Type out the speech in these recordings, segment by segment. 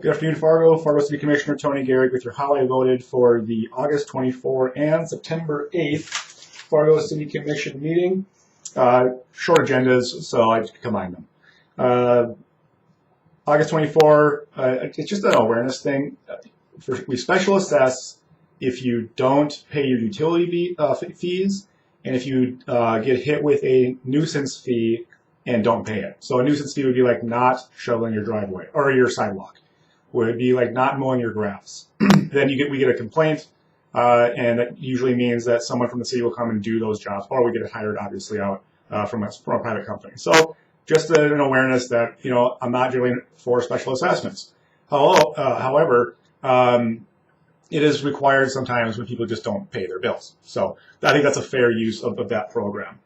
Good afternoon, Fargo. Fargo City Commissioner Tony Gehrig with your how I voted for the August 24 and September 8th Fargo City Commission meeting. Short agendas, so I just combined them. August 24, it's just an awareness thing. We special assess if you don't pay your utility fees and if you get hit with a nuisance fee and don't pay it. So a nuisance fee would be like not shoveling your driveway or your sidewalk. Would be like not mowing your grass. Then we get a complaint, and that usually means that someone from the city will come and do those jobs, or we get it hired, obviously, out from a private company. So just an awareness that I'm not doing for special assessments. However, it is required sometimes when people just don't pay their bills. So I think that's a fair use of that program.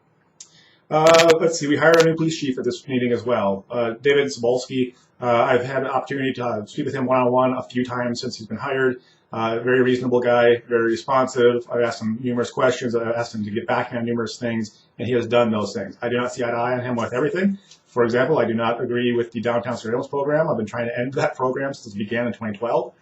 Let's see, we hired a new police chief at this meeting as well, David Cebulski. I've had the opportunity to speak with him one-on-one a few times since he's been hired. Very reasonable guy, very responsive. I've asked him numerous questions. I've asked him to get back on numerous things, and he has done those things. I do not see eye to eye on him with everything. For example, I do not agree with the downtown surveillance program. I've been trying to end that program since it began in 2012.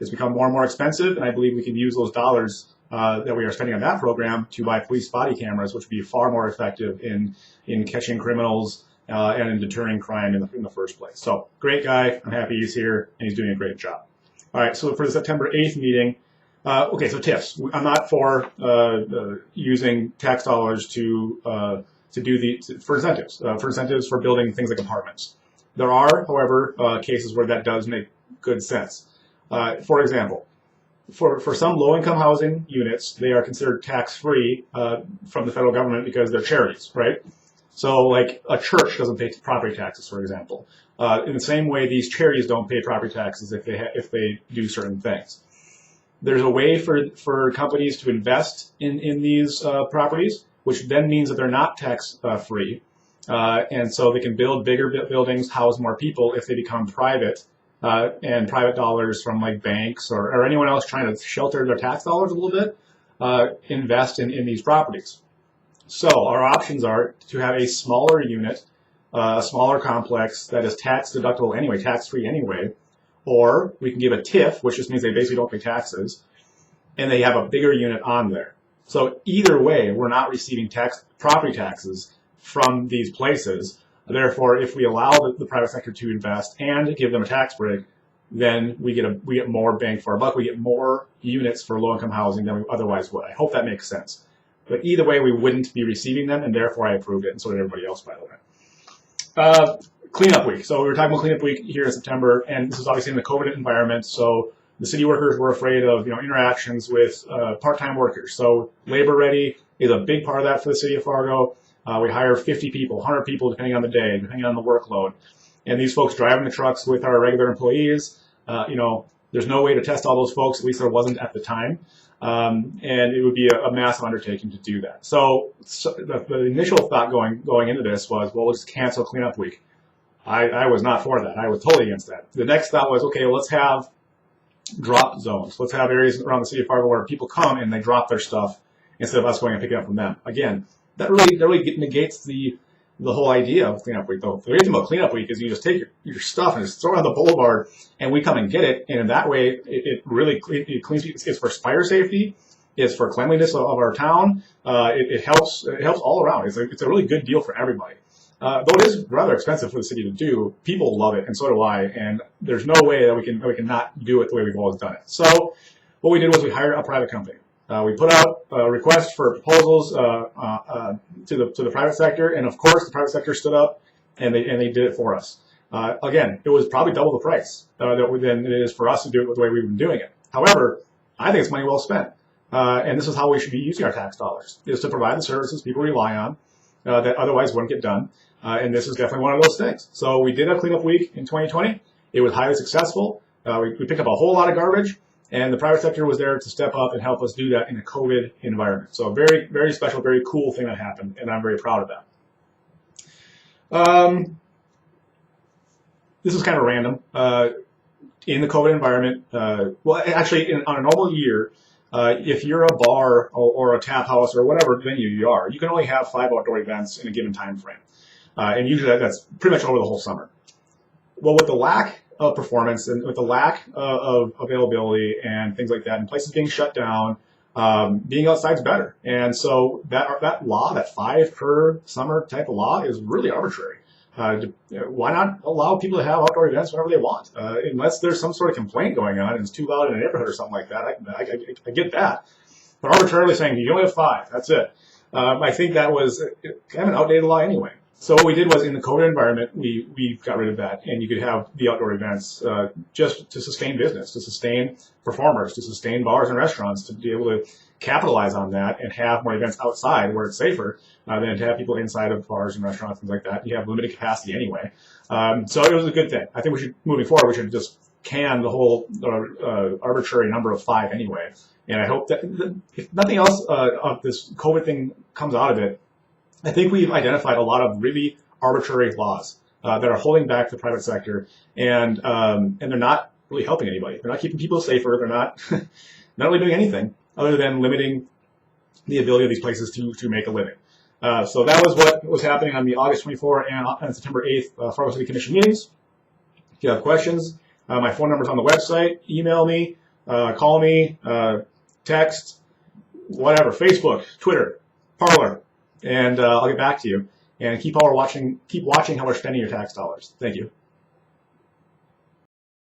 It's become more and more expensive, and I believe we can use those dollars that we are spending on that program to buy police body cameras, which would be far more effective in catching criminals and in deterring crime in the first place. So great guy. I'm happy he's here, and he's doing a great job. All right, so for the September 8th meeting, okay, so TIFs. I'm not for using tax dollars for incentives for building things like apartments. There are, however, cases where that does make good sense. For example, for some low-income housing units, they are considered tax-free from the federal government because they're charities, right? So, like a church doesn't pay property taxes, for example. In the same way, these charities don't pay property taxes if they do certain things. There's a way for companies to invest in these properties, which then means that they're not tax-free, and so they can build bigger buildings, house more people if they become private. And private dollars from like banks or anyone else trying to shelter their tax dollars a little bit, invest in these properties. So our options are to have a smaller unit, a smaller complex that is tax deductible anyway, tax-free anyway, or we can give a TIF, which just means they basically don't pay taxes, and they have a bigger unit on there. So either way, we're not receiving property taxes from these places. Therefore, if we allow the private sector to invest and give them a tax break, then we get more bang for our buck. We get more units for low-income housing than we otherwise would. I hope that makes sense. But either way, we wouldn't be receiving them, and therefore I approved it, and so did everybody else, by the way. Cleanup week. So we were talking about cleanup week here in September, and this is obviously in the COVID environment. So the city workers were afraid of interactions with part-time workers. So labor ready is a big part of that for the city of Fargo. We hire 50 people, 100 people, depending on the day, depending on the workload. And these folks driving the trucks with our regular employees, there's no way to test all those folks, at least there wasn't at the time. And it would be a massive undertaking to do that. So the initial thought going into this was, well, we'll just cancel cleanup week. I was not for that. I was totally against that. The next thought was, okay, let's have drop zones. Let's have areas around the city of Fargo where people come and they drop their stuff instead of us going and picking it up from them. Again, that really negates the whole idea of cleanup week, though. The reason about cleanup week is you just take your stuff and just throw it on the boulevard, and we come and get it. And in that way, it really cleans. It's for fire safety. It's for cleanliness of our town. It helps all around. It's a really good deal for everybody. Though it is rather expensive for the city to do, people love it, and so do I. And there's no way that we can not do it the way we've always done it. So what we did was we hired a private company. We put out a request for proposals to the private sector, and of course the private sector stood up and they did it for us. Again, it was probably double the price than it is for us to do it the way we've been doing it. However, I think it's money well spent, and this is how we should be using our tax dollars: is to provide the services people rely on that otherwise wouldn't get done. And this is definitely one of those things. So we did a cleanup week in 2020. It was highly successful. We picked up a whole lot of garbage. And the private sector was there to step up and help us do that in a COVID environment. So a very, very special, very cool thing that happened, and I'm very proud of that. This is kind of random. In the COVID environment, well, actually, on a normal year, if you're a bar or a tap house or whatever venue you are, you can only have 5 outdoor events in a given time frame. And usually that's pretty much over the whole summer. Well, with the lack of performance and with the lack of availability and things like that, and places being shut down, being outside's better. And so that law, that 5 per summer type of law, is really arbitrary. Why not allow people to have outdoor events whenever they want? Unless there's some sort of complaint going on and it's too loud in a neighborhood or something like that, I get that. But arbitrarily saying you only have 5, that's it. I think that was kind of an outdated law anyway. So what we did was, in the COVID environment, we got rid of that, and you could have the outdoor events just to sustain business, to sustain performers, to sustain bars and restaurants, to be able to capitalize on that and have more events outside where it's safer than to have people inside of bars and restaurants, things like that. You have limited capacity anyway. So it was a good thing. I think moving forward, we should just can the whole arbitrary number of 5 anyway. And I hope that if nothing else of this COVID thing comes out of it, I think we've identified a lot of really arbitrary laws that are holding back the private sector, and they're not really helping anybody. They're not keeping people safer. They're not not really doing anything other than limiting the ability of these places to make a living. So that was what was happening on the August 24 and on September 8th Fargo City Commission meetings. If you have questions, my phone number is on the website. Email me, call me, text, whatever, Facebook, Twitter, Parler, and I'll get back to you. And keep watching how we're spending your tax dollars. Thank you.